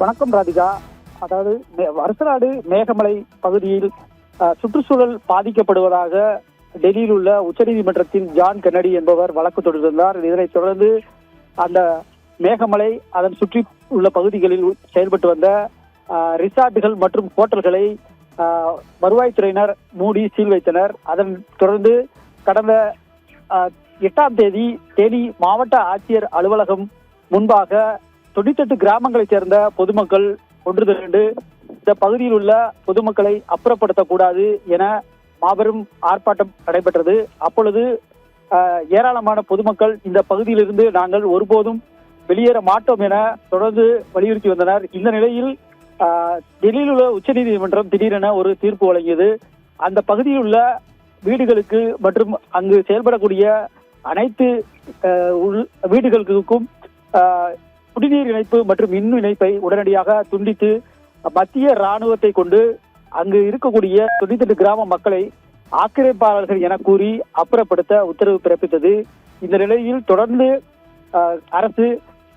வணக்கம் ராதிகா. அதாவது வருசநாடு மேகமலை பகுதியில் சுற்றுச்சூழல் பாதிக்கப்படுவதாக டெல்லியில் உள்ள உச்சநீதிமன்றத்தில் ஜான் கென்னடி என்பவர் வழக்கு தொடர்ந்தார். இதனைத் தொடர்ந்து அந்த மேகமலை அதன் சுற்றி உள்ள பகுதிகளில் செயல்பட்டு வந்த ரிசார்ட்டுகள் மற்றும் ஹோட்டல்களை வருவாய்த்துறையினர் மூடி சீல் வைத்தனர். அதன் தொடர்ந்து கடந்த 8ஆம் தேதி தேனி மாவட்ட ஆட்சியர் அலுவலகம் முன்பாக 98 கிராமங்களைச் சேர்ந்த பொதுமக்கள் ஒன்று திரண்டு இந்த பகுதியில் உள்ள பொதுமக்களை அப்புறப்படுத்தக்கூடாது என மாபெரும் ஆர்ப்பாட்டம் நடைபெற்றது. அப்பொழுது ஏராளமான பொதுமக்கள் இந்த பகுதியிலிருந்து நாங்கள் ஒருபோதும் வெளியேற மாட்டோம் என தொடர்ந்து வலியுறுத்தி வந்தனர். இந்த நிலையில் டெல்லியில் உள்ள உச்சநீதிமன்றம் திடீரென ஒரு தீர்ப்பு வழங்கியது. அந்த பகுதியில் உள்ள வீடுகளுக்கு மற்றும் அங்கு செயல்படக்கூடிய அனைத்து வீடுகளுக்கும் குடிநீர் இணைப்பு மற்றும் மின் இணைப்பை உடனடியாக துண்டித்து மத்திய ராணுவத்தை கொண்டு அங்கு இருக்கக்கூடிய 98 கிராம மக்களை ஆக்கிரமிப்பாளர்கள் என கூறி அப்புறப்படுத்த உத்தரவு பிறப்பித்தது. இந்த நிலையில் தொடர்ந்து அரசு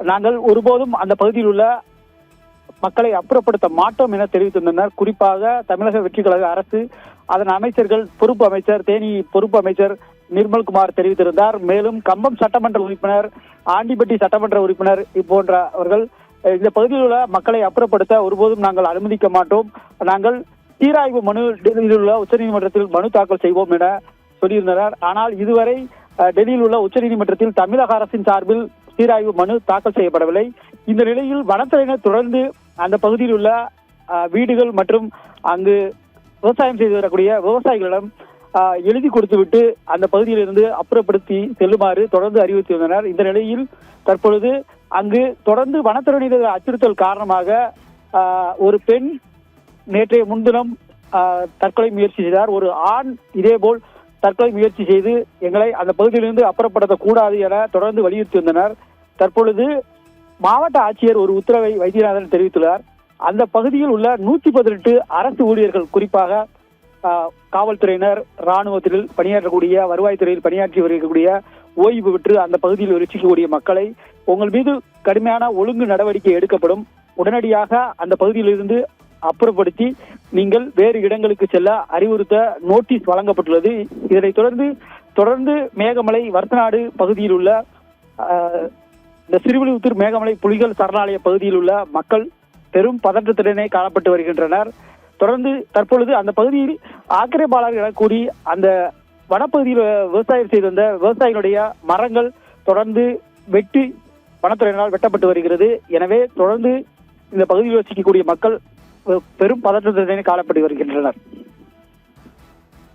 நாங்கள் ஒருபோதும் அந்த பகுதியில் உள்ள மக்களை அப்புறப்படுத்த மாட்டோம் என தெரிவித்திருந்தனர். குறிப்பாக தமிழக வெற்றி கழக அரசு அதன் அமைச்சர்கள், பொறுப்பு அமைச்சர் தேனி பொறுப்பு அமைச்சர் நிர்மல்குமார் தெரிவித்திருந்தார். மேலும் கம்பம் சட்டமன்ற உறுப்பினர், ஆண்டிப்பட்டி சட்டமன்ற உறுப்பினர் போன்றவர்கள் இந்த பகுதியில் உள்ள மக்களை அப்புறப்படுத்த ஒருபோதும் நாங்கள் அனுமதிக்க மாட்டோம், நாங்கள் சீராய்வு மனு டெல்லியில் உள்ள உச்சநீதிமன்றத்தில் மனு தாக்கல் செய்வோம் என சொல்லியிருந்தனர். ஆனால் இதுவரை டெல்லியில் உள்ள உச்சநீதிமன்றத்தில் தமிழக அரசின் சார்பில் சீராய்வு மனு தாக்கல் செய்யப்படவில்லை. இந்த நிலையில் வனத்துறையினர் தொடர்ந்து அந்த பகுதியில் உள்ள வீடுகள் மற்றும் அங்கு விவசாயம் செய்து வரக்கூடிய விவசாயிகளிடம் எழுதி கொடுத்துவிட்டு அந்த பகுதியிலிருந்து அப்புறப்படுத்தி செல்லுமாறு தொடர்ந்து அறிவித்து வந்தனர். இந்த நிலையில் தற்பொழுது அங்கு தொடர்ந்து வனத்துறையினர் அச்சுறுத்தல் காரணமாக ஒரு பெண் நேற்றைய முன்தினம் தற்கொலை முயற்சி செய்தார். ஒரு ஆண் இதேபோல் தற்கொலை முயற்சி செய்து எங்களை அந்த பகுதியிலிருந்து அப்புறப்படுத்தக்கூடாது என தொடர்ந்து வலியுறுத்தி வந்தனர். தற்பொழுது மாவட்ட ஆட்சியர் ஒரு உத்தரவை வைத்தியநாதன் தெரிவித்துள்ளார். அந்த பகுதியில் உள்ள 118 அரசு ஊழியர்கள், குறிப்பாக காவல்துறையினர், ராணுவத்தில் பணியாற்றக்கூடிய, வருவாய்த்துறையில் பணியாற்றி வருகக்கூடிய, ஓய்வு பெற்று அந்த பகுதியில் வசிக்கக்கூடிய மக்களை உங்கள் மீது கடுமையான ஒழுங்கு நடவடிக்கை எடுக்கப்படும், உடனடியாக அந்த பகுதியிலிருந்து அப்புறப்படுத்தி நீங்கள் வேறு இடங்களுக்கு செல்ல அறிவுறுத்த நோட்டீஸ் வழங்கப்பட்டுள்ளது. இதனைத் தொடர்ந்து மேகமலை வருசநாடு பகுதியில் உள்ள இந்த சிறுவில்லிபுத்தூர் மேகமலை புலிகள் சரணாலய பகுதியில் உள்ள மக்கள் பெரும் பதற்றத்துடனே காணப்பட்டு வருகின்றனர். தொடர்ந்து தற்பொழுது அந்த பகுதியில் ஆக்கிரமிப்பாளர்கள் என கூறி அந்த வனப்பகுதியில் விவசாயம் செய்து வந்த விவசாயிகளுடைய மரங்கள் தொடர்ந்து வனத்துறையினரால் வெட்டப்பட்டு வருகிறது. எனவே தொடர்ந்து இந்த பகுதியில் வசிக்கக்கூடிய மக்கள் பெரும் பதற்றத்துடனே காணப்பட்டு வருகின்றனர்.